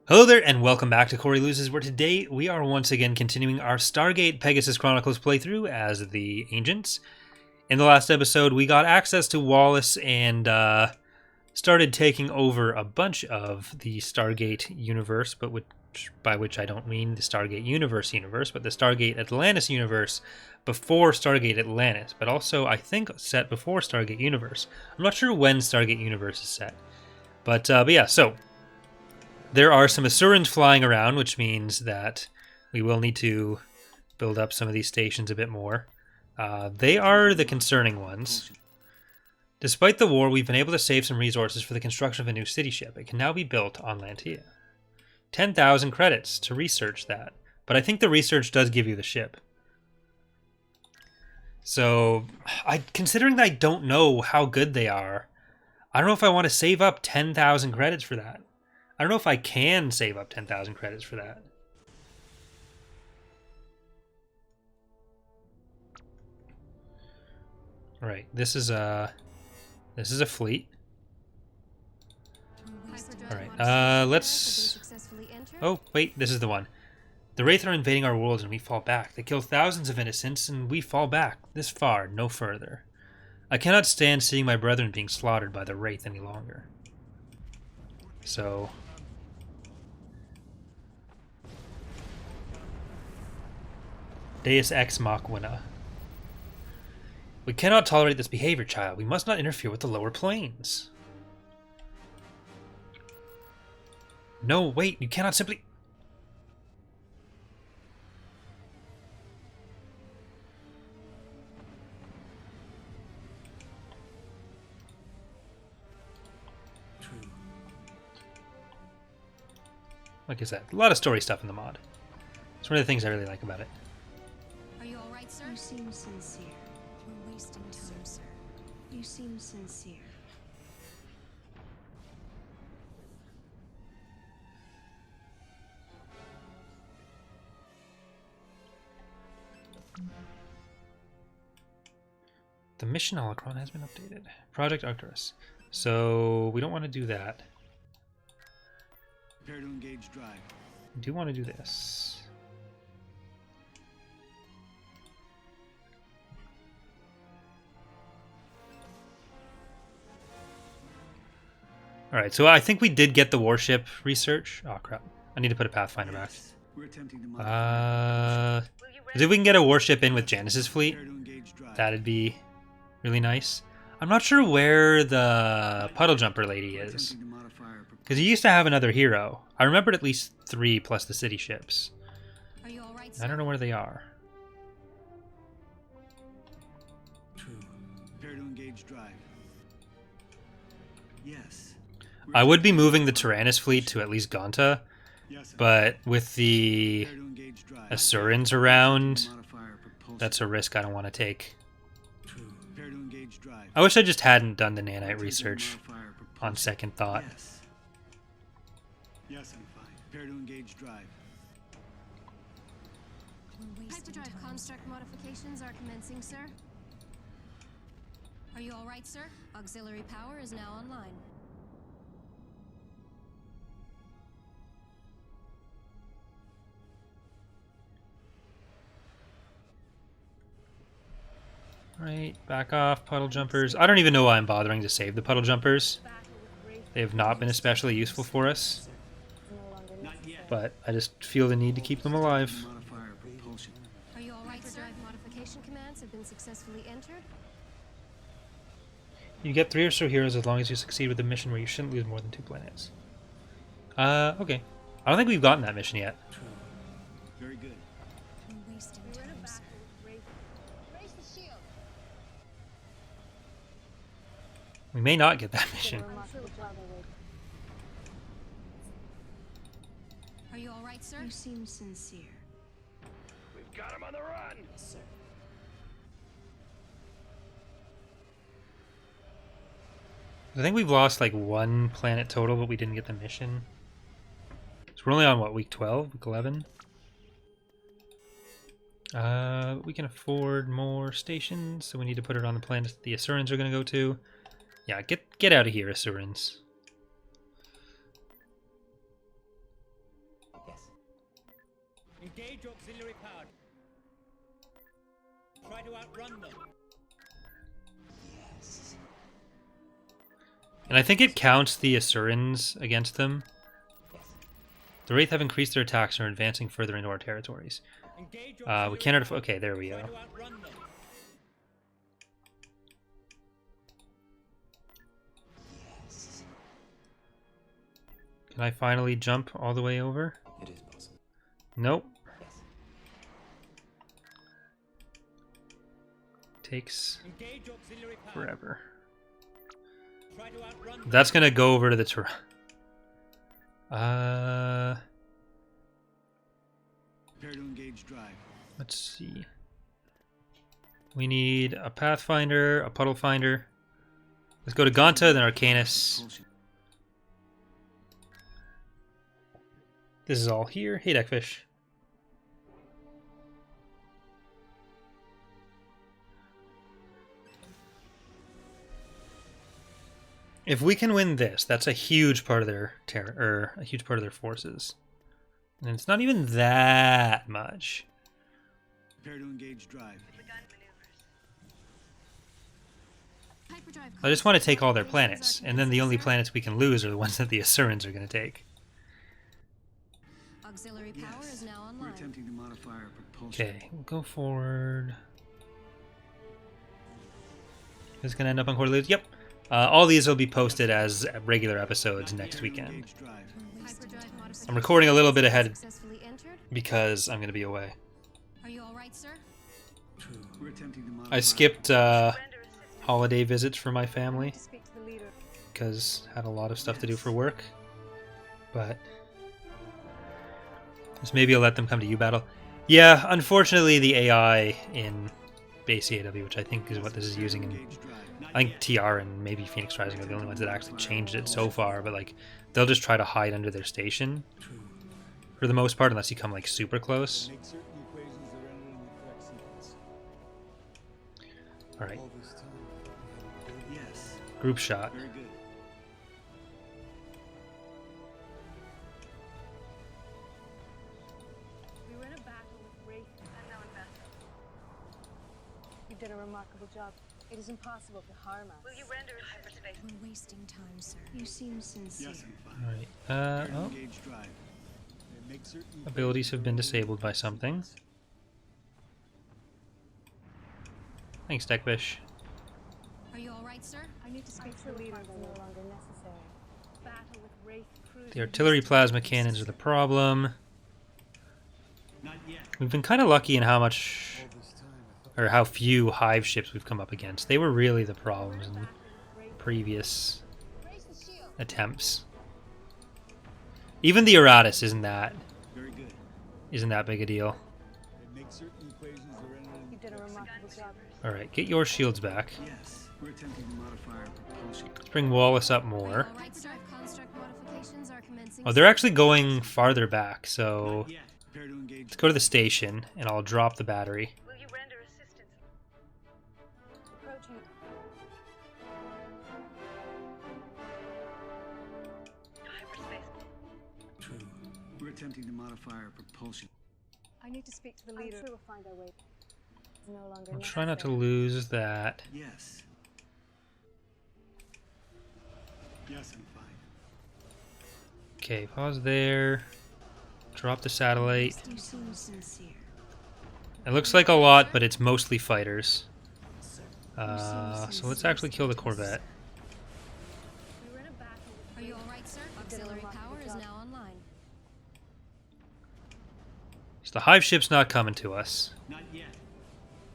Hello there, and welcome back to Corey Loses, where today we are once again continuing our Stargate Pegasus Chronicles playthrough as the Ancients. In the last episode, we got access to Wallace and started taking over a bunch of the Stargate universe, but by which I don't mean the Stargate universe, but the Stargate Atlantis universe before Stargate Atlantis, but also, I think, set before Stargate Universe. I'm not sure when Stargate Universe is set. But yeah, so there are some Asurans flying around, which means that we will need to build up some of these stations a bit more. They are the concerning ones. Despite the war, we've been able to save some resources for the construction of a new city ship. It can now be built on Lantia. 10,000 credits to research that. But I think the research does give you the ship. So, considering that I don't know how good they are, I don't know if I want to save up 10,000 credits for that. I don't know if I can save up 10,000 credits for that. All right, this is a fleet. All right, let's. Oh wait, this is the one. The Wraith are invading our worlds, and we fall back. They kill thousands of innocents, and we fall back this far, no further. I cannot stand seeing my brethren being slaughtered by the Wraith any longer. So. Deus Ex Machina. We cannot tolerate this behavior, child. We must not interfere with the lower planes. No, wait, you cannot simply... Like I said, a lot of story stuff in the mod. It's one of the things I really like about it. Sir? You seem sincere. We're wasting time, sir. You seem sincere. The mission holocron has been updated. Project Arcturus. So we don't want to do that. Prepare to engage drive. We do want to do this. Alright, so I think we did get the warship research. Oh crap. I need to put a Pathfinder back. We're attempting to modify if we can get a warship in with Janice's fleet, that'd be really nice. I'm not sure where the puddle jumper lady is. Because he used to have another hero. I remembered at least 3 plus the city ships. Are you all right, I don't know where they are. Prepare to engage drive. Yes. I would be moving the Tyrannus fleet to at least Gonta, but with the Asurans around, that's a risk I don't want to take. I wish I just hadn't done the nanite research on second thought. Yes, I'm fine. Prepare to engage drive. Hyperdrive construct modifications are commencing, sir. Are you all right, sir? Auxiliary power is now online. Right, back off, puddle jumpers. I don't even know why I'm bothering to save the puddle jumpers. They have not been especially useful for us. But I just feel the need to keep them alive. Are you all right, sir? Modification commands have been successfully entered. You get 3 or so heroes as long as you succeed with the mission where you shouldn't lose more than 2 planets. Okay. I don't think we've gotten that mission yet. Very good. We're wasting time, sir. We may not get that mission. Are you all right, sir? You seem sincere. We've got him on the run. Sir. I think we've lost like 1 planet total, but we didn't get the mission. So we're only on, what, week 12? Week 11? We can afford more stations, so we need to put it on the planets the Asurans are going to go to. Yeah, get out of here, Asurans. Engage auxiliary power. Try to outrun them. And I think it counts the Asurans against them. The Wraith have increased their attacks and are advancing further into our territories. Engage We cannot... Okay, there we Try go. to outrun them. Can I finally jump all the way over? It is possible. Nope. Takes Engage auxiliary power. forever. Try to outrun them. That's gonna go over to the Prepare to engage drive. let's see. We need a Pathfinder, a Puddle Finder. Let's go to Ganta, then Arcanus. Propulsion. This is all here. Hey, Deckfish. If we can win this, that's a huge part of their a huge part of their forces, and it's not even that much. Prepare to engage drive. Hyperdrive I just want to take all their modifications planets, are and then the only commencing, planets we can lose are the ones that the Asurans are going to take. sir. Auxiliary power is now We're online. attempting to modify our propulsion. Okay, we'll go forward. Who's going to end up on Quarterloops? Yep. All these will be posted as regular episodes next Prepare to weekend. engage drive. Hyperdrive I'm recording a little bit ahead successfully entered. because I'm going to be away. Are you all right, sir? We're attempting to modify I skipped holiday visits for my family because had a lot of stuff to do for work. But just maybe I'll let them come to you battle. Yeah, unfortunately the AI in base AW, which I think is what this is using in engage drive. Not I think yet. TR and maybe Phoenix Rising are the only ones that actually changed it so far, but like they'll just try to hide under their station for the most part unless you come like super close. Make certain equations are entered in the correct sequence. All right, All this time, I thought we had Yes. group shot. Very good. We were in a battle with Wraith unknown vessel. You did a remarkable job. It is impossible to harm us. Will you render in hyperspace? We're wasting time, sir. You seem sincere. Yes, I'm All fine. right. Prepare to Oh, engage drive. Make certain abilities have been disabled by something. Thanks, Deckfish. Are you all right, sir? I need to speak to the leader. No longer necessary. Battle with Wraith cruisers. The artillery plasma cannons are the problem. Not yet. We've been kind of lucky in how much all this time, I thought or how few hive ships we've come up against. They were really the problems in previous attempts. Even the Eratus isn't that Very good. big a deal. make certain equations are entered in You did a remarkable job. All right, get your shields back. Yes. We're attempting to modify our propulsion. Let's bring Wallace up Are you more. all right, sir? Construct modifications are commencing. Oh, they're actually going farther back, so Not yet. Prepare to engage. let's go to the station and I'll drop the battery. Will you render assistance? Approaching. We're attempting to modify our propulsion. I need to speak to the leader. I'm sure we'll find our way. It's no longer I'll try not to necessary. lose that. Yes. Yes, I'm fine. Okay, pause there. Drop the satellite. You seem sincere. It looks like a lot, but it's mostly fighters. So let's actually kill the Corvette. We were in a battle with Are you all right, sir? Auxiliary power is now online. So the hive ship's not coming to us. Not yet.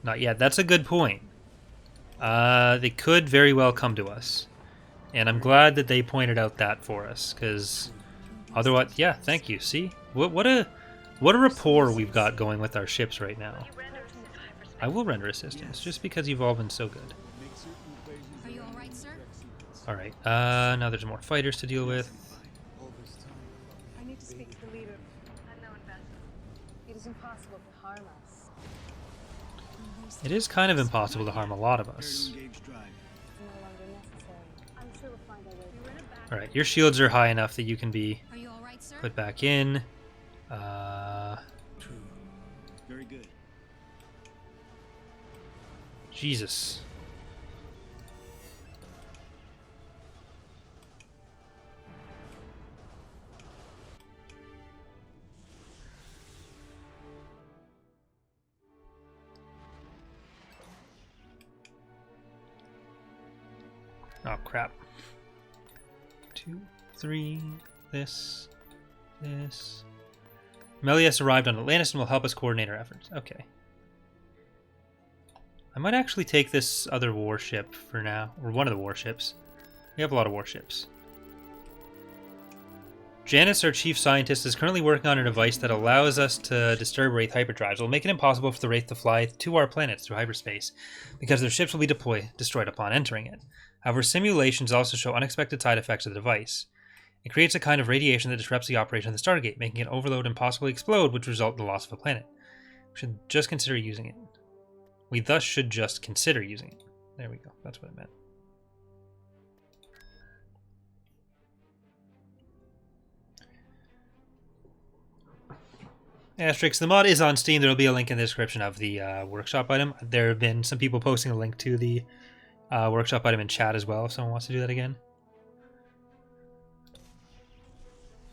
Not yet. That's a good point. They could very well come to us. And I'm glad that they pointed out that for us, because otherwise, yeah, thank you. See? What a rapport we've got going with our ships right now. I will render assistance, just because you've all been so good. make certain equations Are you all right, sir? sequence. Alright, now there's more fighters to deal with. All this time, I thought I need to speak to the leader. Unknown vessel. It is impossible to harm us. It is kind of impossible to harm a lot of Prepare to us. engage drive. It's no longer necessary. I'm sure we'll find our way. We were in a battle. Alright, your shields are high enough that you can be Are you all right, sir? put back in. Jesus. Oh crap. 2, 3, this. Melius arrived on Atlantis and will help us coordinate our efforts. Okay. I might actually take this other warship for now, or one of the warships. We have a lot of warships. Janice, our chief scientist, is currently working on a device that allows us to disturb Wraith hyperdrives. It will make it impossible for the Wraith to fly to our planets through hyperspace, because their ships will be destroyed upon entering it. However, simulations also show unexpected side effects of the device. It creates a kind of radiation that disrupts the operation of the Stargate, making it overload and possibly explode, which would result in the loss of a planet. We should just consider using it. We thus should just consider using it. There we go. That's what it meant. Asterisk, the mod is on Steam. There will be a link in the description of the workshop item. There have been some people posting a link to the workshop item in chat as well, if someone wants to do that again.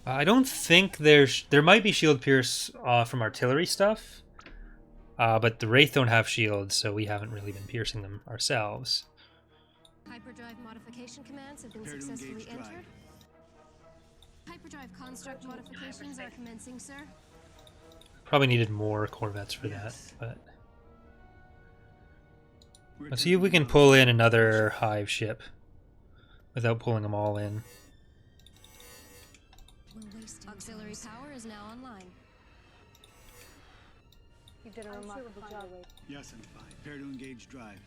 I don't think there might be shield pierce from artillery stuff, but the Wraith don't have shields, so we haven't really been piercing them ourselves. Hyperdrive modification commands have been Prepare to successfully engage drive. entered. Hyperdrive construct modifications are commencing, sir. Probably needed more Corvettes for that, but let's see if we can pull in another Hive ship without pulling them all in. Auxiliary power is now online. You did a remarkable job. Yes, I'm fine. Prepare to engage drive.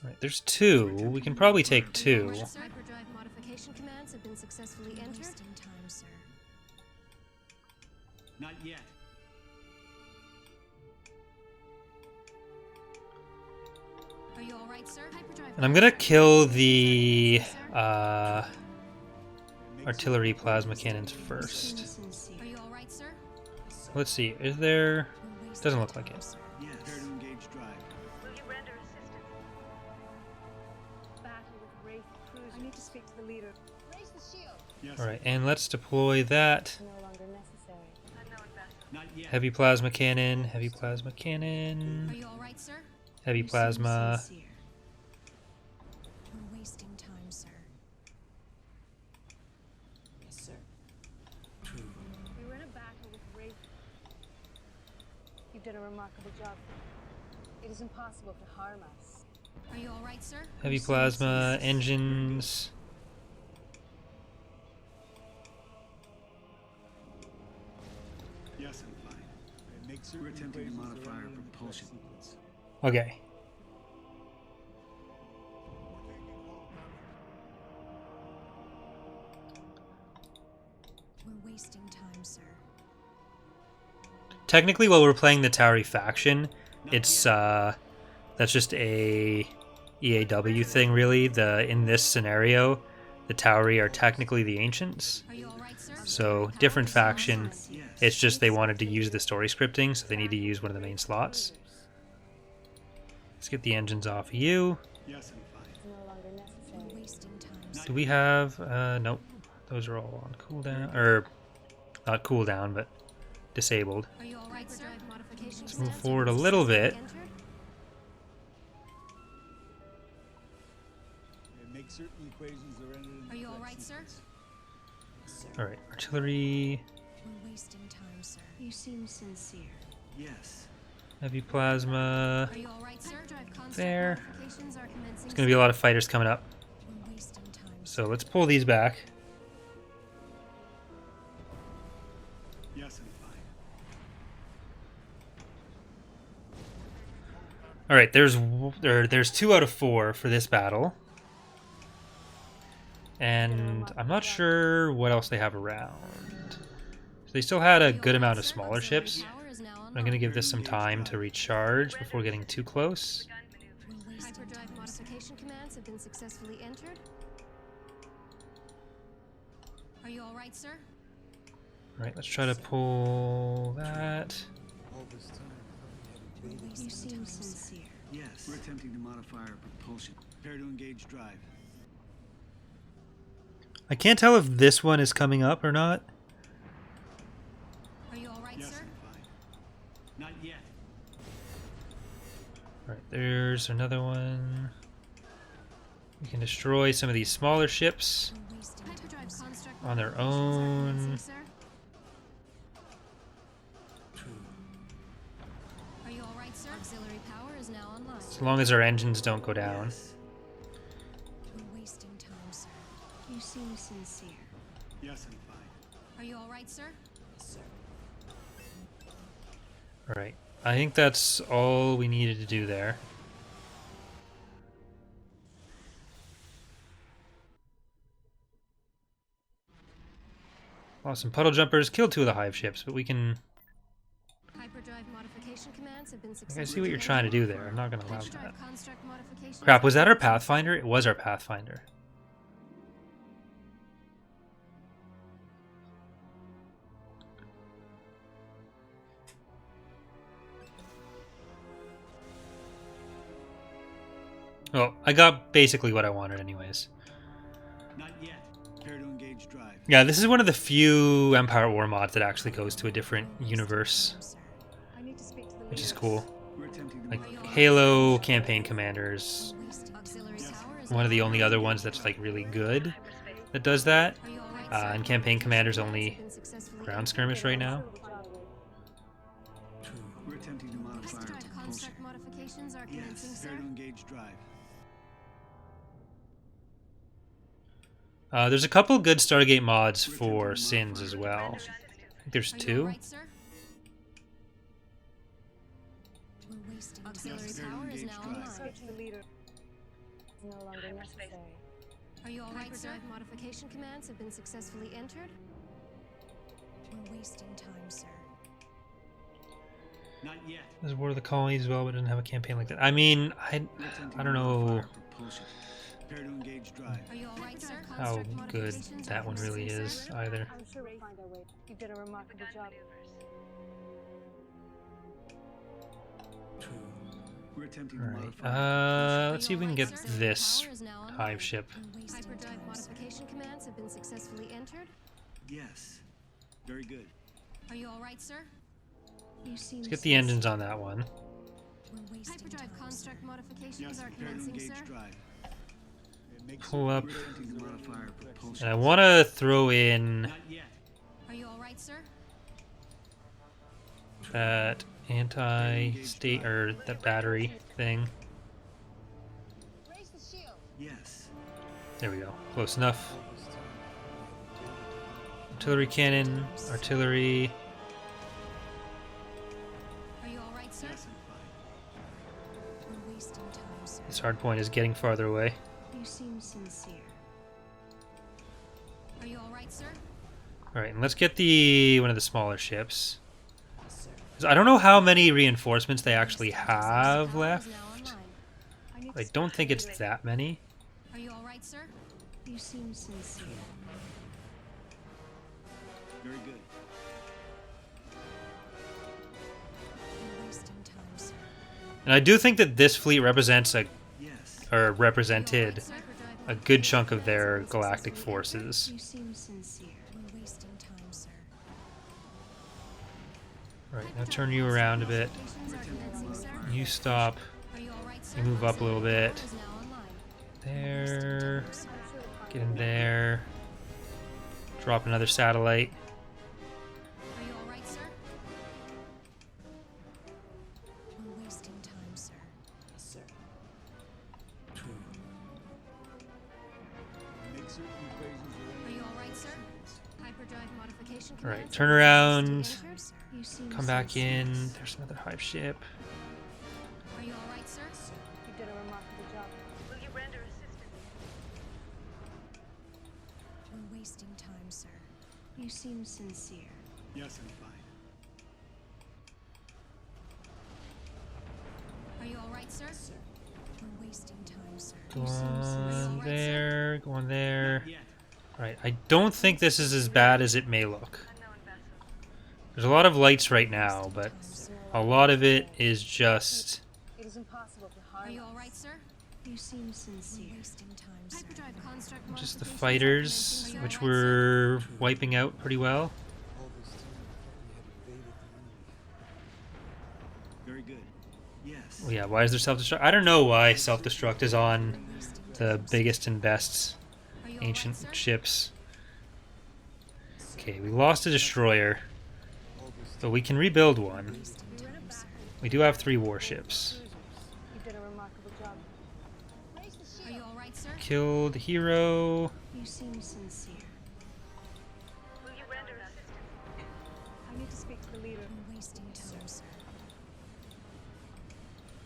All right, there's 2. We can probably take 2. Hyperdrive modification commands have been successfully entered. Time, sir. Not yet. Are you all right, sir? Hyperdrive. And I'm gonna kill the artillery plasma cannons first. Are you all right, sir? Let's see, is there... Doesn't look like it. Yes. Prepare to engage drive. Will you render assistance? Battle with Wraith cruisers. I need to speak to the leader. Raise the shield. Yes. Alright, and let's deploy that. No longer necessary. Unknown vessel. Not yet. Heavy plasma cannon, heavy plasma cannon, Are you all right, sir? heavy plasma. We're wasting time, sir. Yes, sir. We were in a battle with Wraith. You did a remarkable job. It is impossible to harm us. Are you all right, sir? Heavy plasma, engines. Yes, I'm fine. Make certain We're attempting to equations modify are our entered in the propulsion. sequence. Okay. We're wasting time, sir. Technically, while we're playing the Tauri faction, it's that's just a EAW thing, really. In this scenario, the Tauri are technically the Ancients, Are you all right, sir? so different faction. Yes. It's just they wanted to use the story scripting, so they need to use one of the main slots. Let's get the engines off of you. Yes, I'm fine. No longer necessary. We're wasting time, sir. Do we have? Nope. Those are all on cooldown, or not cooldown, but disabled. Are you all right, sir? Let's move forward a little bit. Make certain equations are entered in Are you the all correct right, sir? sequence. All right, artillery, We're wasting time, sir. You seem sincere. Yes. heavy plasma. Are you all right, sir? Drive constant There. modifications are commencing. There's gonna be a lot of fighters coming up, We're wasting time, sir. so let's pull these back. Yes, I'm fine. All right, there's 2 out of 4 for this battle, and I'm not sure what else they have around. So they still had a good amount of smaller ships. I'm gonna give this some time to recharge before getting too close. Hyperdrive modification commands have been successfully entered. Are you all right, sir? All right, let's try to pull that. All this time, I thought we had a You seem sincere. Yes. We're attempting to modify our propulsion. Prepare to engage drive. I can't tell if this one is coming up or not. Are you all right, Yes, sir? I'm fine. Not yet. Right, there's another one. We can destroy some of these smaller ships We're wasting hyperdrive construct on their modifications are own. commencing, sir. Are you all right, sir? Auxiliary power is now online. As long as our engines don't go down. Yes. We're wasting time, sir. You seem sincere. Yes, I'm fine. Are you all right, sir? Alright, I think that's all we needed to do there. Lost some puddle jumpers, killed 2 of the hive ships, but we can... Hyperdrive modification commands have been I successfully. see what you're trying to do there. I'm not going to allow that. Hyperdrive construct modifications Crap, was are that our commencing, sir. Pathfinder? It was our Pathfinder. Well, I got basically what I wanted anyways. Not yet. Prepare to engage drive. Yeah, this is one of the few Empire War mods that actually goes to a different universe, I need to speak to the which is leaders. cool. We're attempting to Like modify. Halo Campaign Commanders, Auxiliary power is one of the now only online. other ones that's like really good that does that. Are you all right, sir? And Campaign Commander's Commands only have been successfully ground skirmish right now. We're attempting to modify our Hyperdrive propulsion. construct modifications are commencing, Yes. sir. Prepare to engage drive. There's a couple good Stargate mods We're for attempting to Sins modify as our well. propulsion. I think there's Are you all 2. right, sir? We're wasting auxiliary Yes, power is engage now drive. online. Search the leader is no longer necessary. Are you all right, sir? Modification commands have been successfully entered. We're wasting time, sir. Not yet. There's War of the Colonies as well, but it doesn't have a campaign like that. I mean, I don't know Propulsion. Prepare to engage drive. Are you all right, sir? how Construct good modifications are that one really commencing, is sir. either. I'm sure we'll find our way. You did a remarkable job. We're attempting to Alright, modify. our let's see if we can get this hive ship. Hyperdrive modification commands have been successfully entered. propulsion. Yes. Very good. Are you all right, sir? You seem Let's get the engines on that one. Hyperdrive construct modifications Yes. are Prepare to commencing, engage sir. drive. Pull up. We're attempting to modify our propulsion. And I want to throw in Not yet. Are you all right, sir? that anti-state or that battery thing. Raise the shield. Yes. There we go. Close enough. Artillery cannon, artillery. Are you all right, sir? Yes, I'm fine. We're wasting time, sir. This hard point is getting farther away. You seem sincere. Are you all right, sir? All right, and let's get the one of the smaller ships. 'Cause I don't know how many reinforcements they actually have left. I don't think it's that many. Are you all right, sir? You seem sincere. Very good. You're wasting time, sir. And I do think that this fleet represents a Yes. or represented Sir? a good chunk of their galactic forces. You seem sincere. We're wasting time, sir. All right, now turn you around a bit. You stop. Are you all right, sir? You move up a little bit. Is now online. There. Get in there. Drop another satellite. Are you all right, sir? We're wasting time, sir. Make certain equations Are you all right, sir? Hyperdrive modification All right, commands turn have been around. successfully entered. You seem Come back sincere. in. There's another hive ship. Are you all right, sir? You did a remarkable job. Will you render assistance? We're wasting time, sir. You seem sincere. Yes, I'm fine. Are you all right, sir? We're wasting time, sir. Go You seem sincere. Are you all on right, sir? there. Go on there. Not yet. All right, I don't think this is as bad as it may look. There's a lot of lights right now, but a lot of it is just It is impossible to Are you all right, sir? You seem sincere. Wasting time, sir. Hyperdrive construct Just the modifications are fighters, commencing. Are you which all right, sir? we're wiping out pretty well. All this time, I thought we had evaded the enemy. Very good. Yes. Well, yeah, why is there self-destruct? I don't know why self-destruct is on the biggest and best Are you all right, ancient sir? ships. Okay, we lost a destroyer, but we can rebuild one. Wasting time, sir. We do have 3 warships. You did a remarkable job. Are you all right, sir? Killed hero. You seem sincere. Will you render assistance? I need to speak to the leader. You're wasting time, sir.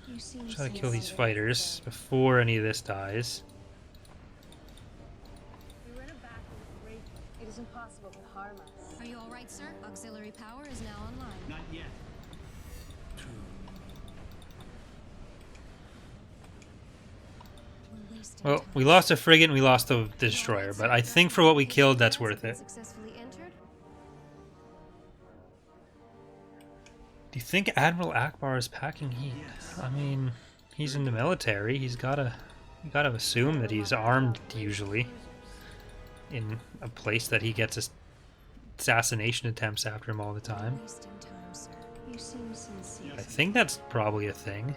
You seem Try to sincere. kill these fighters before any of this dies. We were in a battle with Wraith. It is impossible to harm us. Are you all right, sir? Auxiliary power is now online. Not yet. We're wasting Well, time. we lost a frigate and we lost the destroyer, but I think for what we killed, that's worth it. Successfully entered. Do you think Admiral Akbar is packing heat? Yes. I mean, he's in the military. You gotta assume that he's armed usually in a place that he gets assassination attempts after him all the time. Wasting time, sir. You seem sincere. I think that's probably a thing.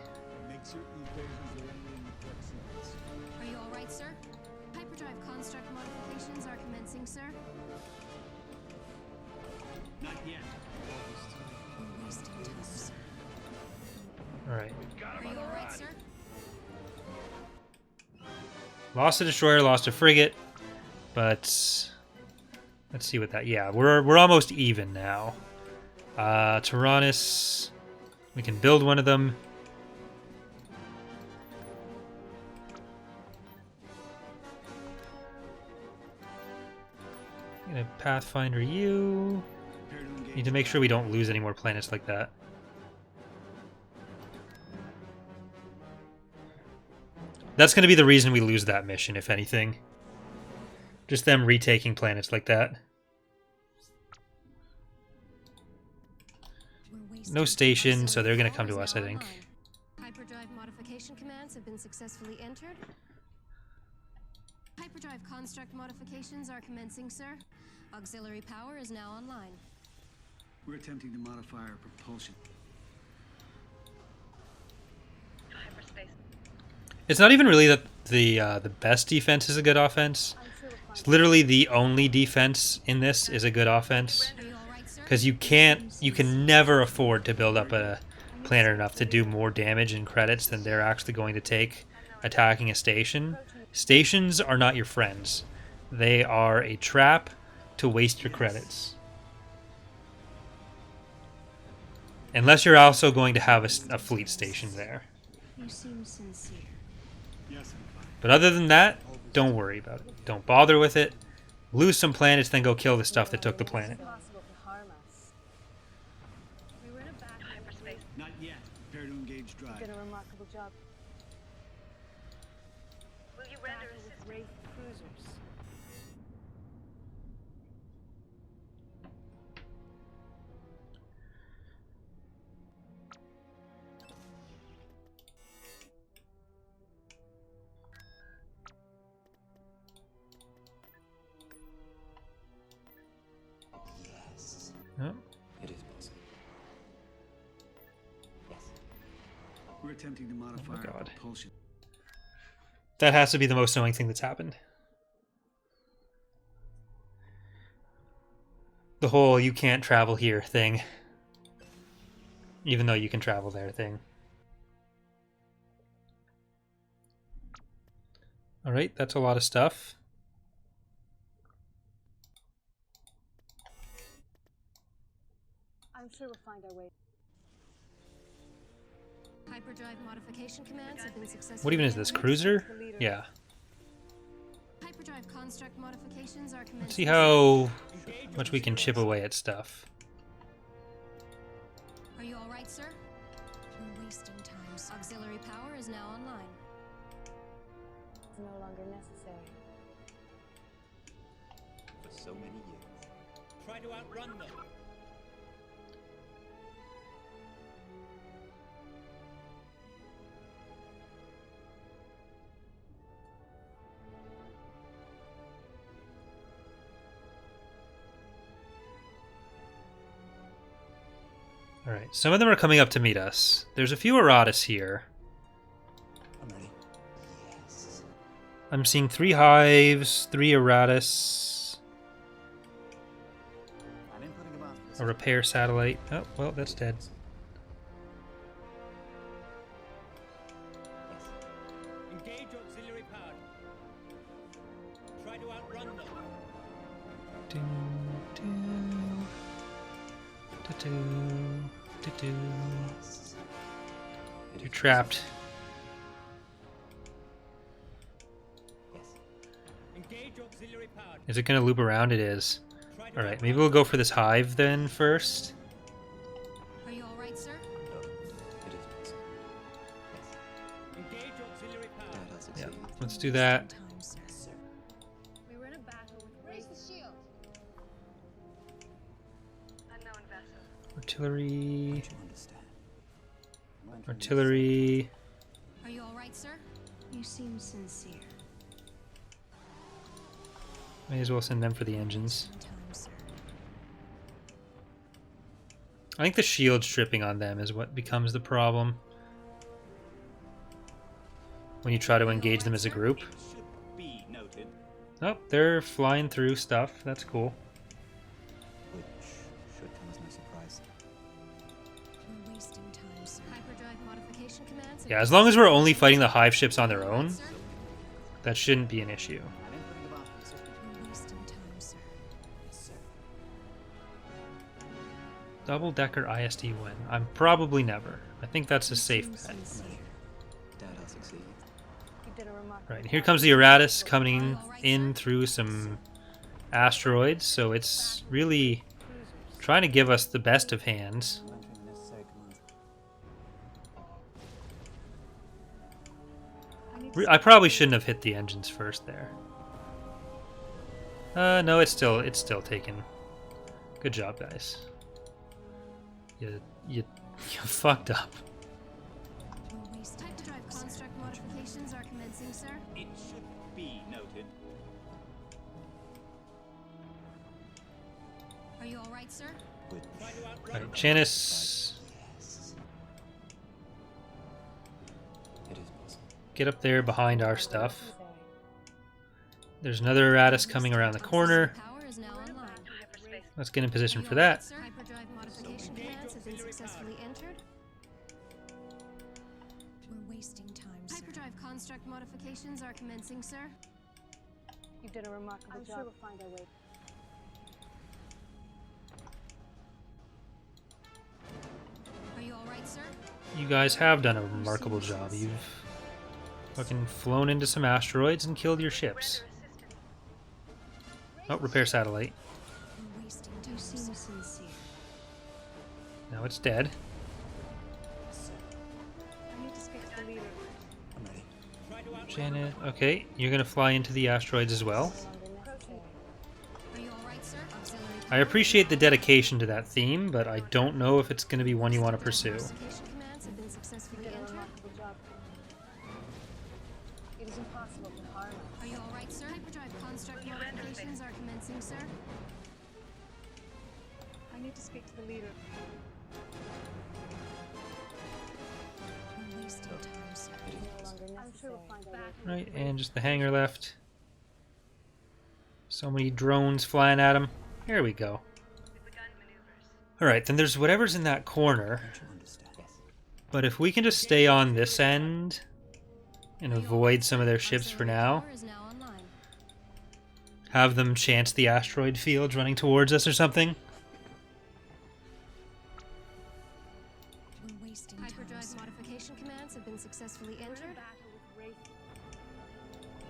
Make certain equations are entering the correct sequence. Are you all right, sir? Hyperdrive construct modifications are commencing, sir. Not yet. We're wasting time, sir. Alright. Are you all right, sir? Lost a destroyer, lost a frigate, but let's see what that. Yeah, we're almost even now. Tyrannus, we can build one of them. Gonna Pathfinder you. Prepare to engage. Need to make sure we don't lose any more planets like that. That's going to be the reason we lose that mission, if anything. Just them retaking planets like that. We're wasting No time. station, so they're going to Auxiliary come to power us, is I now think. online. Hyperdrive modification commands have been successfully entered. Hyperdrive construct modifications are commencing, sir. Auxiliary power is now online. We're attempting to modify our propulsion. It's not even really that the best defense is a good offense. I'm sure we'll find It's literally the only defense in this is a good offense. Are you all right, sir? Because you can never afford to build up a planet enough to do more damage and credits than they're actually going to take attacking a station. Stations are not your friends. They are a trap to waste your credits. Unless you're also going to have a fleet station there. You seem sincere. Yes, I'm fine. But other than that, don't worry about it. Don't bother with it. Lose some planets, then go kill the stuff that took the planet. impossible to harm us. We were in a battle with Wraith. Not yet. Prepare to engage You drive. did a remarkable job. Will you render assistance? Wraith cruisers. Oh, It is possible. Yes. We're attempting to modify our God. propulsion. that has to be the most annoying thing that's happened. The whole "you can't travel here" thing. Even though you can travel there thing. Alright, that's a lot of stuff. I'm sure we'll find our way. Hyperdrive modification commands have been successfully What even is this, entered. cruiser? Yeah. Hyperdrive construct modifications are commencing. Let's see how much we can chip away at stuff. Are you all right, sir? We're wasting time, sir. Auxiliary power is now online. It's no longer necessary. For so many years. Try to outrun them. Alright, some of them are coming up to meet us. There's a few Eratus here. I'm ready. Yes. I'm seeing 3 hives, 3 Eratus, I'm inputting a bomb. a repair satellite. Oh, well, that's dead. Engage auxiliary power. Try to outrun them. Do, do, do, do. You're trapped. Yes. Engage auxiliary power. Is it going to loop around? It is. Try to Alright, outrun maybe we'll go for this hive then first. Are you all right, sir? No, it is possible. Yes. Engage auxiliary power. That I'll Yeah, succeed. let's do that. Yes, sir. We were in a battle with Raise the shield. unknown vessel. Artillery. You understand. Artillery. Are you all right, sir? You seem sincere. May as well send them for the engines. Time, sir. I think the shield stripping on them is what becomes the problem when you try to engage them as a group. Should be noted. Oh, they're flying through stuff. That's cool. Which should come as no surprise. We're wasting time, sir. Hyperdrive modification commands. have Yeah, been as long as we're only fighting the hive ships on their All right, own, sir? that shouldn't be an issue. I'm inputting a bomb for the system. We're wasting time, sir. Yes, sir. Double-decker ISD win. I'm probably never. I think that's a safe Seem bet. sincere. Dad, I'll succeed. You did a remarkable Right, here comes the Eratus coming in through some asteroids, so it's really trying to give us the best of hands. I'm entering the necessary commands. I probably shouldn't have hit the engines first there. No, it's still taken. Good job, guys. You fucked up. We're wasting Hyperdrive time, sir. construct modifications are commencing, sir. It should be noted. Are you all right, sir? Which Try to outrun Right, them. Janice, yes. It is possible. get up there behind our stuff. There's another Eratus coming around the corner. Power is now online. hyperspace. Let's get in Are position you for all right, that. sir? Hyperdrive modification commands have been successfully entered. We're wasting time, sir. Hyperdrive construct modifications are commencing, sir. You did a remarkable I'm job. sure We'll find our way. Are you all right, sir? You guys have done a remarkable job. You've fucking flown into some asteroids and killed your ships. Oh, repair satellite. We're wasting time. You seem sincere. Now it's dead. Yes, sir. I need to speak to the leader. I'm ready. Try to outrun Janet, okay, you're gonna fly into the asteroids as well. Are you all right, sir? Auxiliary I appreciate the dedication to that theme, but I don't know if it's gonna be one you want to pursue. modification commands have been You successfully did a entered. remarkable job. It is impossible to harm us. Are you all right, sir? Hyperdrive construct modifications are commencing, sir. I need to speak to the leader. We're wasting time, sir. No longer necessary. I'm sure we'll find our way. Right, and just the hangar left. So many drones flying at him. Here we go. Alright, then there's whatever's in that corner. Don't you understand? Yes. But if we can just stay on this end and Are you all avoid right, some sir? of their ships for Auxiliary now, power is now online. have them chance the asteroid fields running towards us or something. We're wasting time, Hyperdrive sir. modification commands have been successfully We're in a entered. battle with race.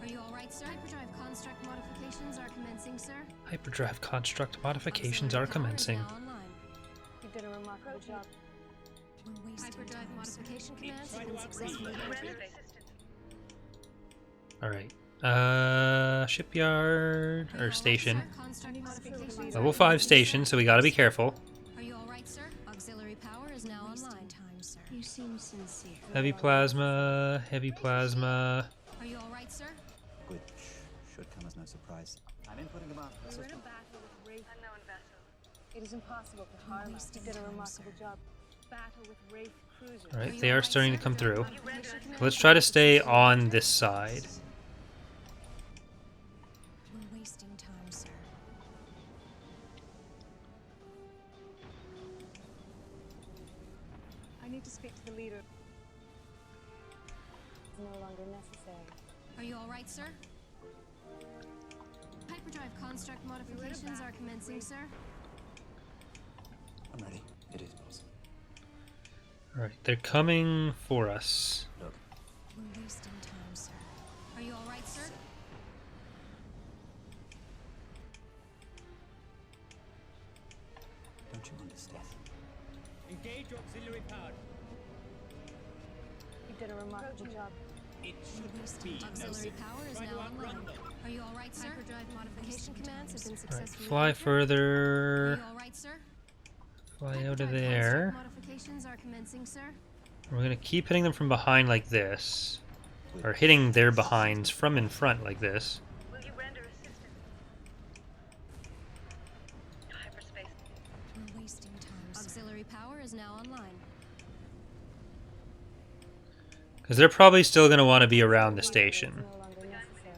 Are you all right, sir? Hyperdrive construct modifications are commencing, sir. Hyperdrive construct modifications Auxiliary are power is commencing. now online. You did a remarkable job. We're wasting Hyperdrive time, sir. modification commands try have to been outrun successfully them. entered. Alright. Shipyard Are you all or right, station. sir? Construct modifications Level are 5 commencing, station, sir. so we gotta be careful. Are you all right, sir? Auxiliary power is now Wasting online. time, sir. You seem sincere. Heavy plasma, heavy plasma. Are you all right, sir? Which should come as no surprise. I'm inputting a bomb for the We were in a system. battle with race. Unknown vessel. It is impossible to harm us. You wasting did a time, remarkable sir. job. battle with Wraith cruisers. Alright, they are starting to come through. Let's try to stay on this side. We're wasting time, sir. I need to speak to the leader. It's no longer necessary. Are you all right, sir? Hyperdrive construct modifications are commencing, sir. I'm ready. It is possible. Alright, they're coming for us. Look, We're wasting time, sir. Are you all right, sir? don't you understand? Engage auxiliary power. You did a remarkable job. It should be Auxiliary noted. power is Try to now outrun online. them. Are you all right, sir? Hyperdrive modification commands have been Alright, successfully fly entered. Are further. you all right, sir? Fly out of Hyperdrive there. construct modifications are commencing, sir. We're gonna keep hitting them from behind like this. Or hitting their behinds from in front like this. Will you render assistance? Hyperspace. We're wasting time, sir. Auxiliary power is now online. Because they're probably still gonna want to be around the station. No longer necessary.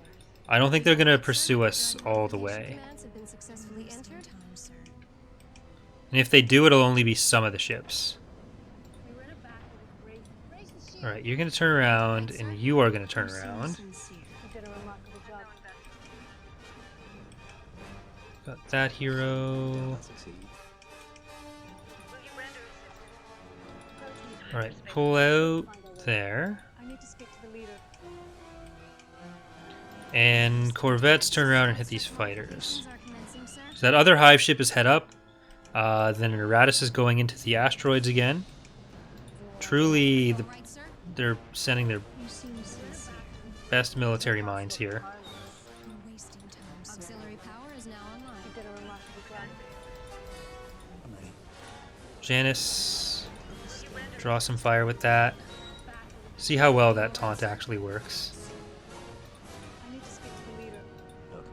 I don't think they're gonna pursue us all the way. Commands have been successfully Wasting entered. time, sir. And if they do, it'll only be some of the ships. We were in a battle with Wraith. Alright, you're gonna turn around, and you are gonna turn You seem around. sincere. You did a remarkable job. Got that hero. Not succeed. Will you render assistance? Alright, pull out there. I need to speak to the leader. And corvettes turn around and hit these fighters. Modifications are commencing, sir. So that other hive ship is head up. Then Eratus is going into the asteroids again. Truly, All right, sir. they're sending their You seem sincere. best military minds here. We're wasting time, sir. Auxiliary power is now online. You did a remarkable job. I'm ready. Janice, draw some fire with that. See how well that taunt actually works. I need to speak to the leader. Look,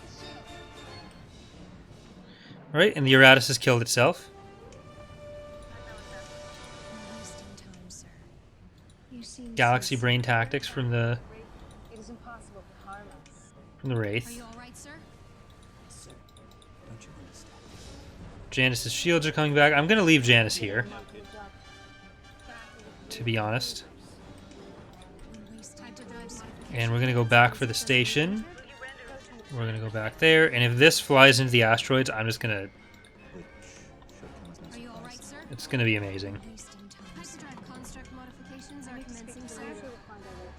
It's no longer necessary. Alright, and the Eratus has killed itself. We're wasting time, sir. You seem Galaxy sincere. brain tactics from the It is impossible to harm us. Are Wraith. you all right, sir? sir, don't you understand? Janice's shields are coming back. I'm gonna leave Janice here, Remarkable job. to be honest. We're wasting time, Hyperdrive sir. And we're gonna go back for the station. We're gonna go back there, and if this flies into the asteroids, I'm just gonna... Which should come as no Are you all right, surprise. sir? It's gonna be amazing. We're wasting time, sir. Hyperdrive construct modifications I are need to speak commencing, to sir. the leader. We'll find our way.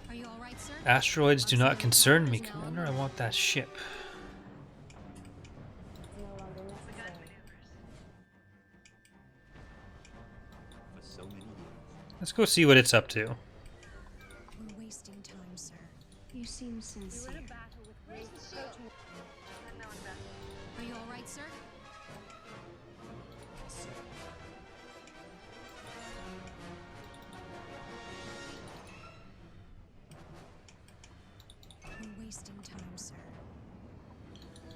Are you all right, sir? Asteroids do not concern me, Commander. I want that ship. It's no longer necessary. For so many years. Let's go see what it's up to. We're wasting time, sir. You seem We were sincere. in a battle with Wraith. Approaching. Unknown vessel. Are you all right, sir? Sir, We're wasting time, sir.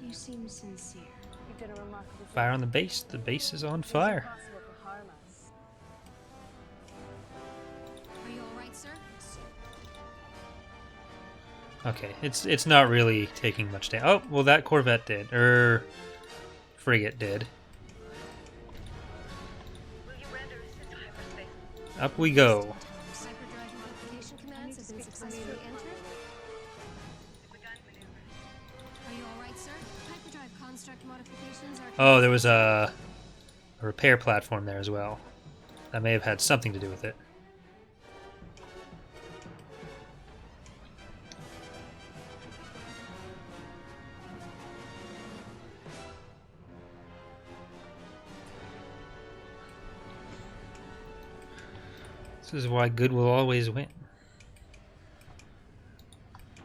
You seem sincere. You did a remarkable job. Fire on the base. The base is on It is fire. impossible to harm us. Are you all right, sir? Okay, it's not really taking much damage. Oh, well that corvette did. Frigate did. Will you render assistance to hyperspace? Up we go. Hyperdrive modification commands have been successfully entered. Begun maneuver. Are you all right, sir? Hyperdrive construct modifications are Oh, there was a repair platform there as well. That may have had something to do with it. This is why good will always win.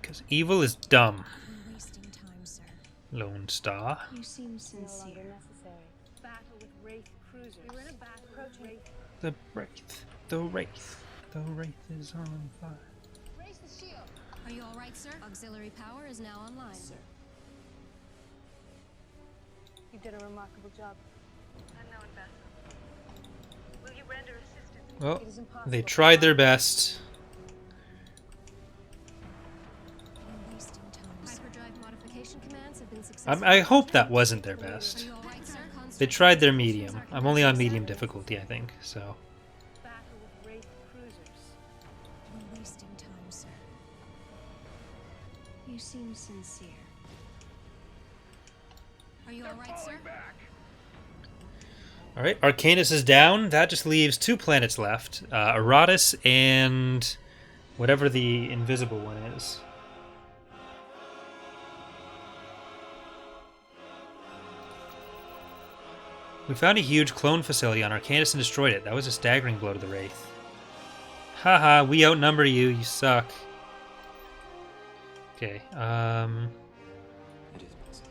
Because evil is dumb, We're wasting time, sir. Lone Star. You seem No longer sincere. necessary. Battle with Wraith cruisers. We were in a battle with Wraith. The Wraith. The Wraith. The Wraith is on fire. Raise the shield. Are you all right, sir? Auxiliary power is now online. Sir. You did a remarkable job. Unknown vessel. Will you render assistance? Well, It is impossible. they tried their best. We're wasting time, sir. Hyperdrive modification commands have been successful. I hope that wasn't their Are best. you all right, sir? They tried their medium. I'm only on medium difficulty, I think, so. Battle with Wraith cruisers. We're wasting time, sir. You seem sincere. Are you all right, sir? Alright, Arcanus is down. That just leaves 2 planets left. Aratus and whatever the invisible one is. We found a huge clone facility on Arcanus and destroyed it. That was a staggering blow to the Wraith. Haha, we outnumber you, you suck. Okay, It is possible.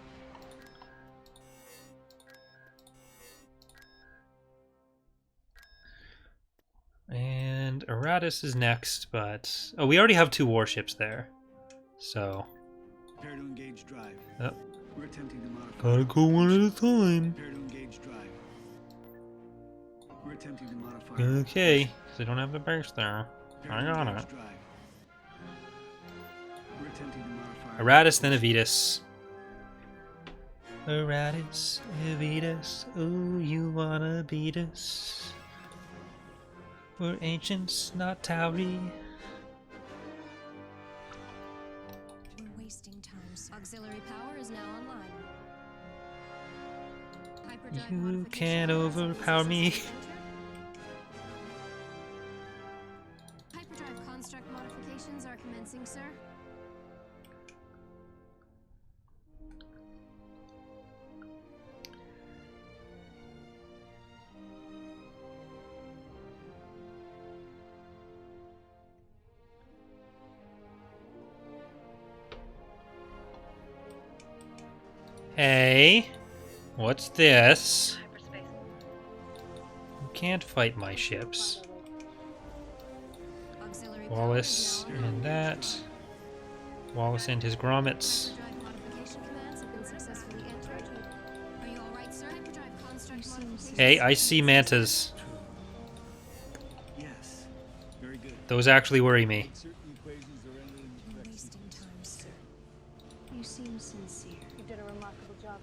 and Aratus is next, but... Oh, we already have 2 warships there. So... Prepare to engage drive. Oh, We're attempting to modify. gotta go one at a time. Prepare to engage drive. We're attempting to modify. Okay, because I don't have the base there. Prepare I to got engage it. drive. We're attempting to modify. Aratus, then Avitus. Aratus, Avitus, oh, you wanna beat us? We're ancients, not Tauri. We're wasting time, sir. Auxiliary power is now online. Hyperdrive You modification can't commands have been overpower me. successfully entered. Hyperdrive construct modifications are commencing, sir. Hey, what's this? Hyperspace. You can't fight my ships. Auxiliary power Wallace is now online. and that. Wallace and his grommets. Hyperdrive modification commands have been successfully entered. Are you all right, sir? Hyperdrive construct modifications. Hey, I see mantas. Yes. Very good. Those actually worry me. Certain equations are entering the We're correct wasting time, sir. You seem sincere. You did a remarkable job.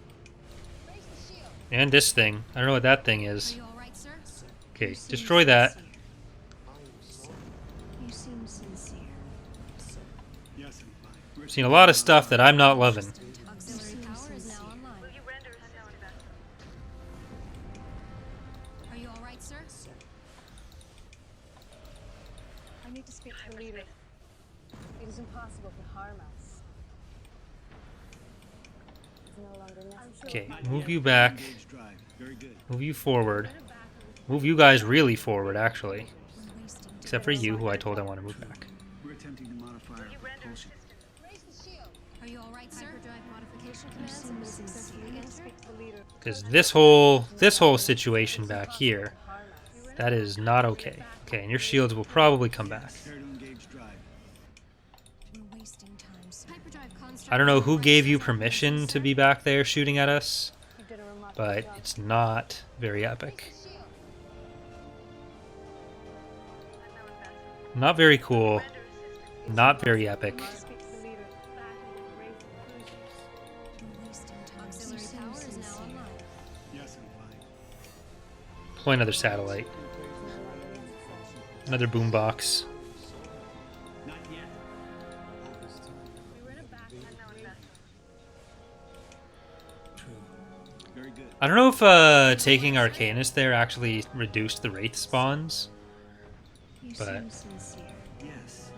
And this thing. I don't know what that thing Are is. you all right, sir? Okay, You seem destroy that. sincere. You seem sincere. Yes, I'm fine. We're Seen a lot of stuff that I'm not loving. Auxiliary power is now Will online. you render unknown vessel? Are you all right, sir? I need to speak to the leader. It is impossible to harm us. It's no longer necessary. Okay, move you back. engage drive. Very good. Move you forward. Move you guys really forward, actually. We're wasting time. Except for you, who I told I want to move back. We're attempting to modify our Will you render propulsion. assistance? Are you all right, sir? Hyperdrive modification You commands have seem been sincere. successfully I need to entered. speak to the leader. Because this whole situation back here, Harm us. that is not okay. Okay, and your shields will probably come back. Prepare to engage drive. We're wasting time, sir. Hyperdrive construct I don't know who gave you modifications have been permission to sir. be back there shooting at us, You did a remarkable but job. it's not very epic. Unknown vessel. Not very cool. Render assistance. Not very epic. Speak to the leader. Battle with Wraith cruisers. We're wasting time, Auxiliary sir. power is now online. Yes, I'm fine. Deploy another satellite. Another boombox. Not yet. Unknown vessel. Very good. I don't know if taking Arcanus there actually reduced the Wraith spawns. You But- seem sincere. Yes.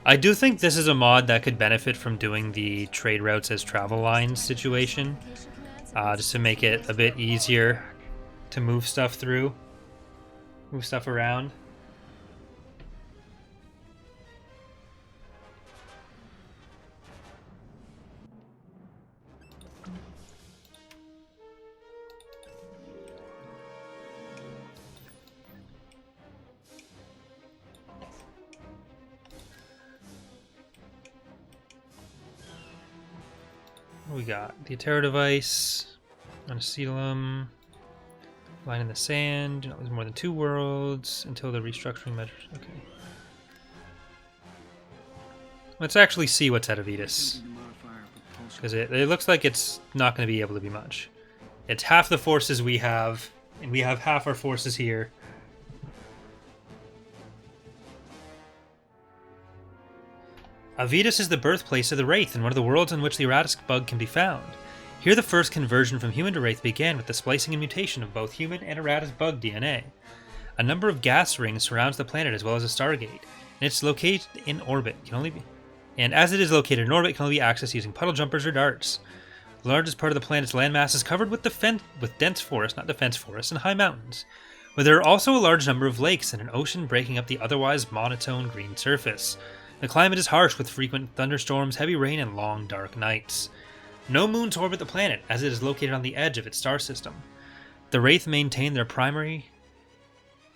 I do think this is a mod that could benefit from doing the trade routes as travel lines situation, Modification commands have been just to make it a bit easier to move stuff through, move stuff around. What we got? The Atera device, unacetylum, line in the sand. Do not lose more than 2 worlds until the restructuring measures. Okay. Let's actually see what's at Avitus, Attempting to modify our propulsion. because it looks like it's not going to be able to be much. It's half the forces we have, and we have half our forces here. Avitus is the birthplace of the Wraith and one of the worlds in which the Erratus bug can be found. Here the first conversion from human to Wraith began with the splicing and mutation of both human and Erratus bug DNA. A number of gas rings surrounds the planet as well as a Stargate, and it's located in orbit. As it is located in orbit, it can only be accessed using puddle jumpers or darts. The largest part of the planet's landmass is covered with dense forest, not defense forests, and high mountains, where there are also a large number of lakes and an ocean breaking up the otherwise monotone green surface. The climate is harsh with frequent thunderstorms, heavy rain, and long dark nights. No moons orbit the planet, as it is located on the edge of its star system. The Wraith maintain their primary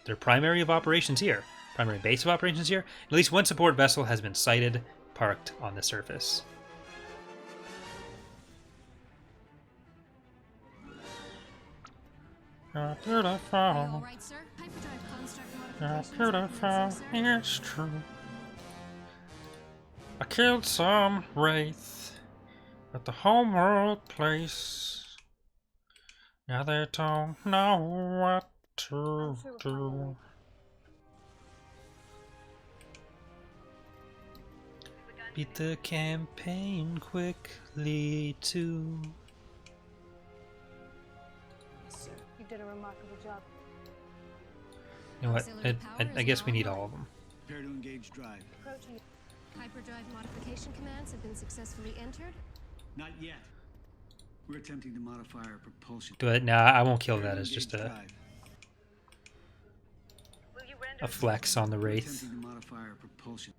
base of operations here. At least one support vessel has been sighted, parked on the surface. Are you all right, sir? Hyperdrive construct modifications. It's true. I killed some Wraith at the homeworld place. Now they don't know what to do. Beat the campaign quickly too. You did a remarkable job. You know what? I guess we need all of them. Prepare to engage drive. Approaching. Hyperdrive modification commands have been successfully entered. Not yet. We're attempting to modify our propulsion. Do it. Nah, I won't kill that as Engage just a drive. Will you render flex on the We're Wraith. attempting to modify our propulsion.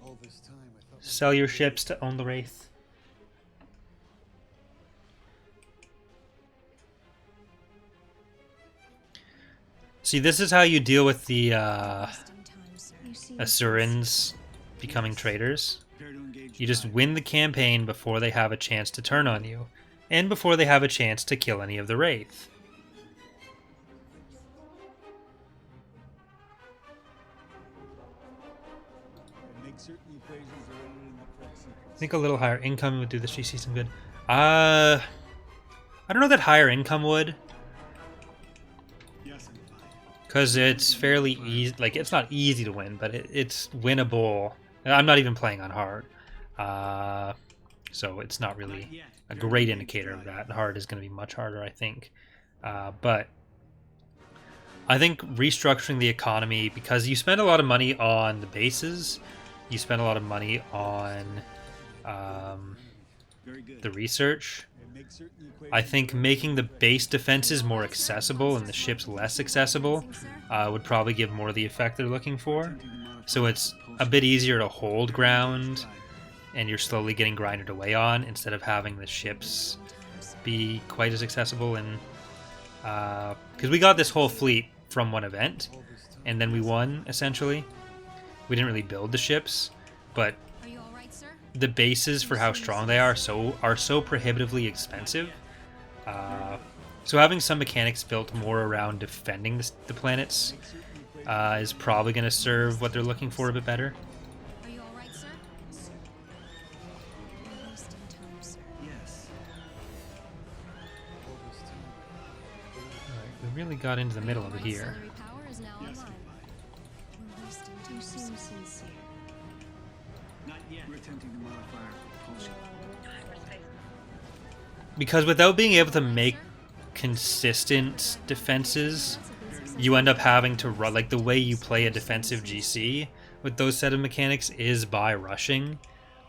All this time, I thought. Sell your ships to own the Wraith. See, this is how you deal with the Just in time, sir. You seem Asurans becoming traitors. Prepare to engage You just drive. win the campaign before they have a chance to turn on you, and before they have a chance to kill any of the Wraith. And make certain the equations are entered in the correct I sequence. think a little higher income would do the GC some good. I don't know that higher income would, Yes, I'm fine. because it's fairly easy. Like, it's not easy to win, but it's winnable. I'm not even playing on hard, so it's not really Not yet. a Prepare to great engage indicator of drive. that. Hard is going to be much harder, I think. But I think restructuring the economy, because you spend a lot of money on the bases, you spend a lot of money on Very good. the research. And make certain the equations I think are making the base defenses more accessible and the ships less accessible would probably give more of the effect they're looking for. Attempting to modify So our it's a propulsion. bit easier to hold ground, Drive. and you're slowly getting grinded away on, instead of having the ships be quite as accessible. And because we got this whole fleet from one event, and then we won, essentially. We didn't really build the ships, but Are you all right, sir? the bases for how strong they are so prohibitively expensive. So having some mechanics built more around defending the planets is probably going to serve what they're looking for a bit better. Are you all right, sir? You're wasting time, sir. Yes. all this time. Alright, we really got into the middle over here. Auxiliary power is now Yes, I'm online. fine. We're wasting time. You seem sincere. Not yet. We're attempting to modify our propulsion. hyperspace? Because without being able to make consistent defenses, you end up having to run, like, the way you play a defensive GC with those set of mechanics is by rushing.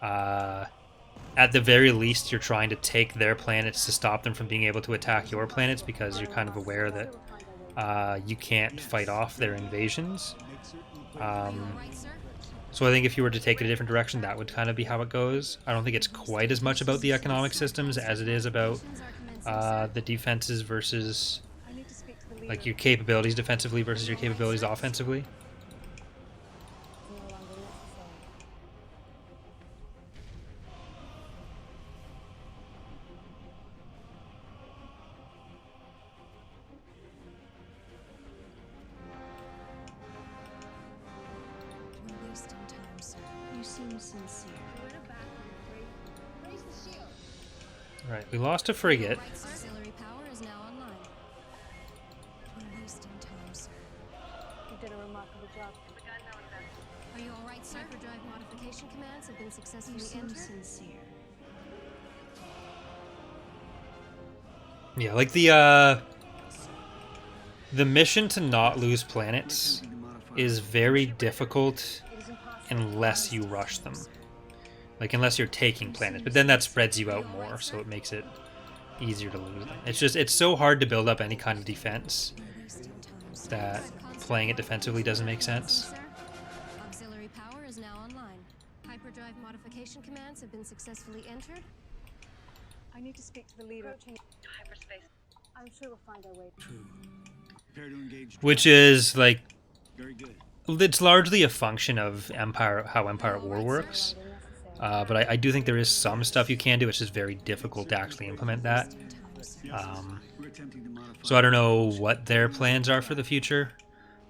At the very least, you're trying to take their planets to stop them from being able to attack your planets, because you're kind of aware that you can't fight off their invasions. Make certain the Are Um, you all right, sir? So I think if you were to take it a different direction, that would kind of be how it goes. I don't think it's quite as much about the economic systems as it is about Operations are commencing, sir. the defenses versus, I need to speak to the leader. like, your capabilities defensively versus your capabilities offensively. No longer necessary. time, sir. You seem sincere. Raise the shield. Alright, we lost a frigate. Right, sir. Auxiliary power is now online. We're wasting time, sir. You did a remarkable job. Are you all right, sir? Hyperdrive modification commands have been You successfully seem entered. sincere. Yeah, like the mission to not lose planets is very difficult It is impossible. unless you rush them. Like, unless you're taking planets. But then that spreads you out more, so it makes it easier to lose them. It's so hard to build up any kind of defense We're wasting time, sir. that playing it defensively doesn't make sense. Sir, auxiliary power is now online. Hyperdrive modification commands have been successfully entered. I need to speak to the leader. Hyperspace. I'm sure we'll find our way. Prepare to engage. Which is, like, Very good. it's largely a function of Empire, how Empire at War works. But I do think there is some stuff you can do. It's just very difficult to actually implement that. We're attempting to modify. So I don't know what their plans are for the future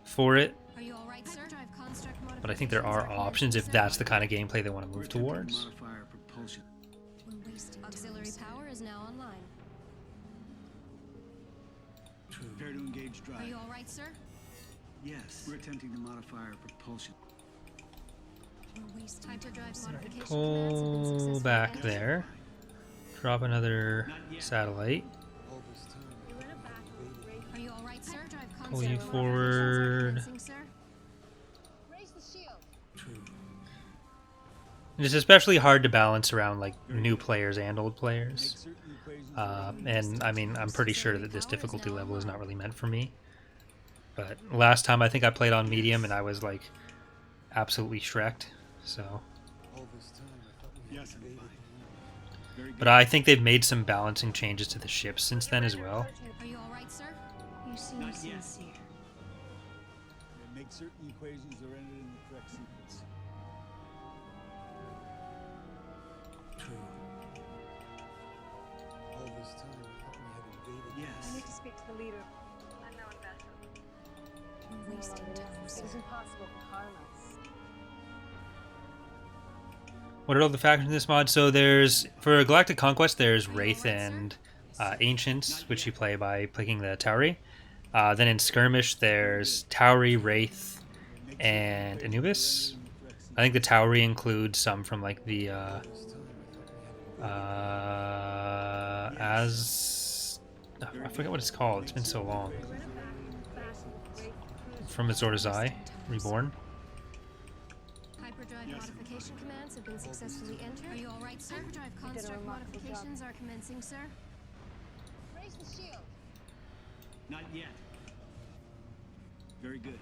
for it. Are you all right, sir? Hyperdrive construct But I think there are options if that's the kind of gameplay they want to move towards. Modify our propulsion. We're wasting auxiliary power is now online. Prepare to engage drive. Are you all right, sir? Yes. We're attempting to modify our propulsion. We're wasting hyperdrive modification commands have been Pull successfully back entered. there. Drop another satellite. All this time, I thought we had invaded. Are you all right, sir? Hyperdrive Pull you concept forward. modifications are commencing, sir. Raise the shield. And it's especially hard to balance around like new players and old players. Certain equations And I mean, I'm pretty sure that this difficulty level is not really meant for me. But last time I think I played on medium and I was like absolutely shreked. So, All this time, I thought we had Yes, I'm invaded. fine. Very good. but I think they've made some balancing changes to the ships since then as well. Are you all right, sir? You seem Not yet. sincere. make certain equations are entered in the correct sequence. All this time, I thought we had invaded. I Yes. need to speak to the leader. Unknown vessel. We're wasting time, It sir. is impossible to harm us. What are all the factions in this mod? So there's, for Galactic Conquest, there's Wraith and Ancients, which you play by clicking the Tauri. Then in Skirmish, there's Tauri, Wraith, and Anubis. I think the Tauri includes some from like the I forget what it's called. It's been so long. From Azor's Eye, Reborn. Hyperdrive modification commands have been successfully entered. Are you all right, sir? Hyperdrive construct remarkable modifications are commencing, sir. Raise the shield. Not yet. Very good.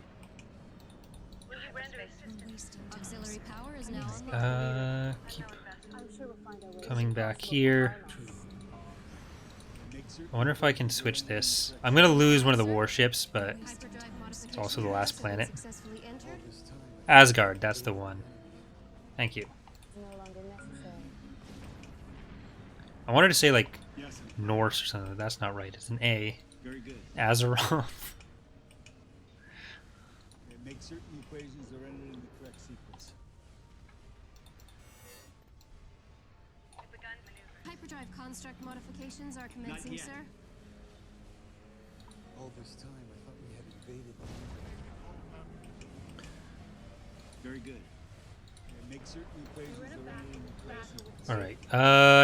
Will you render assistance? We're wasting time. Auxiliary power is now online. Keep Unknown vessel. I'm sure we'll find our way. coming It's back impossible to here. harm us. Make certain I wonder if I can switch this. I'm gonna lose one of the warships, but Hyperdrive modification it's also the last commands have been planet. Successfully entered. This time, Asgard, that's the one. Thank you. It's no longer necessary. I wanted to say like Yes. Norse or something. That's not right. It's an A. Very good. Azeroth. make certain equations are entered in the correct sequence. We've begun maneuver. Hyperdrive construct modifications are commencing, yet. sir. all this time, I thought we had invaded. Very good. Make certain equations are entered in the correct sequence. All right.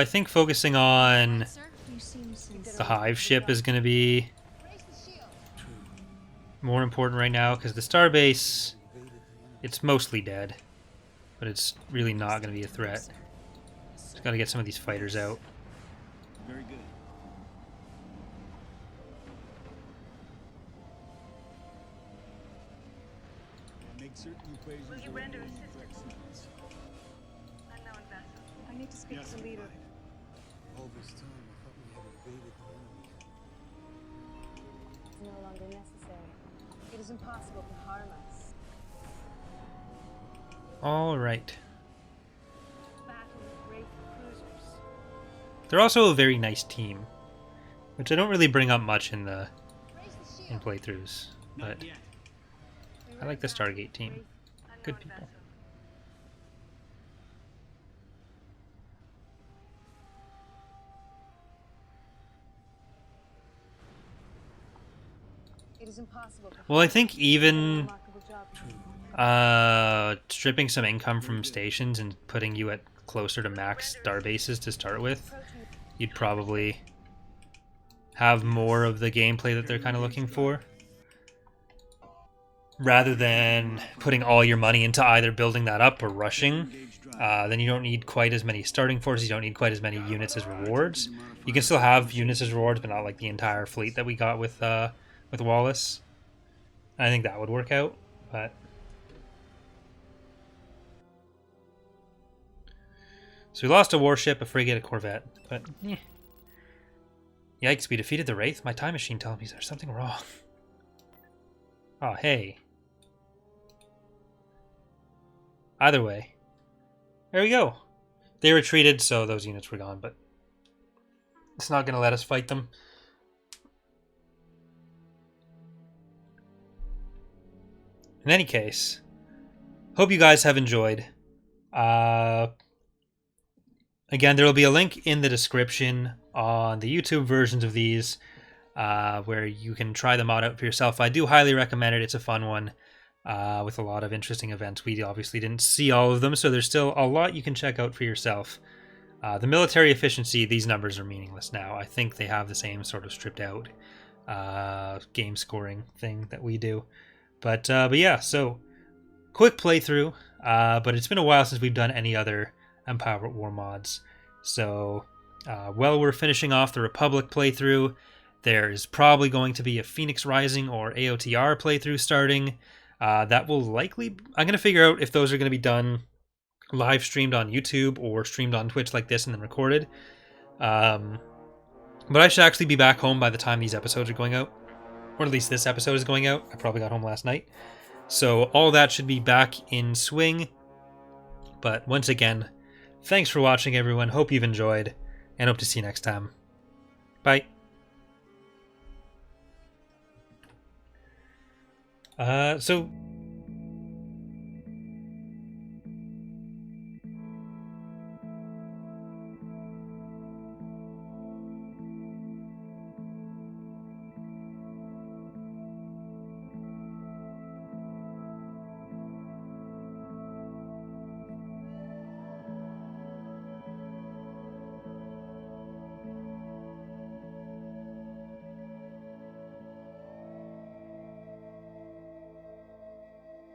I think focusing on Right, sir? You seem sincere. the Hive ship is going to be Raise the shield. more important right now because the Starbase, it's mostly dead, but it's really not going to be a threat. Just got to get some of these fighters out. Very good. Make certain equations Will you are render entered in the assistance? correct sequence. Unknown vessel. I need to speak Yes, to the I'm leader. fine. All this time, I thought we had invaded the enemy. It's no longer necessary. It is impossible to harm us. All right. Battle with great cruisers. They're also a very nice team, which I don't really bring up much in the Raise the in shield. playthroughs, Not but yet. I like the Stargate team. Good Unknown people. vessel. It is impossible to Well, I think even remarkable job. stripping some income from stations and putting you at closer to max star bases to start with, you'd probably have more of the gameplay that they're kind of looking for, rather than putting all your money into either building that up or rushing. Then you don't need quite as many starting forces, you don't need quite as many units as rewards. You can still have units as rewards, but not like the entire fleet that we got with Wallace. I think that would work out, but... So we lost a warship, a frigate, a corvette, but eh. Yikes, we defeated the Wraith? My time machine telling me there's something wrong. Oh, hey. Either way. There we go. They retreated, so those units were gone, but it's not going to let us fight them. In any case, hope you guys have enjoyed. Again, there will be a link in the description on the YouTube versions of these where you can try the mod out for yourself. I do highly recommend it. It's a fun one with a lot of interesting events. We obviously didn't see all of them, so there's still a lot you can check out for yourself. The military efficiency, these numbers are meaningless now. I think they have the same sort of stripped out game scoring thing that we do. But yeah, so quick playthrough, but it's been a while since we've done any other Empower War mods. So while we're finishing off the Republic playthrough, there's probably going to be a Phoenix Rising or AOTR playthrough starting. That will likely... I'm going to figure out if those are going to be done live streamed on YouTube or streamed on Twitch like this and then recorded. But I should actually be back home by the time these episodes are going out. Or at least this episode is going out. I probably got home last night. So all that should be back in swing. But once again, thanks for watching, everyone. Hope you've enjoyed, and hope to see you next time. Bye. So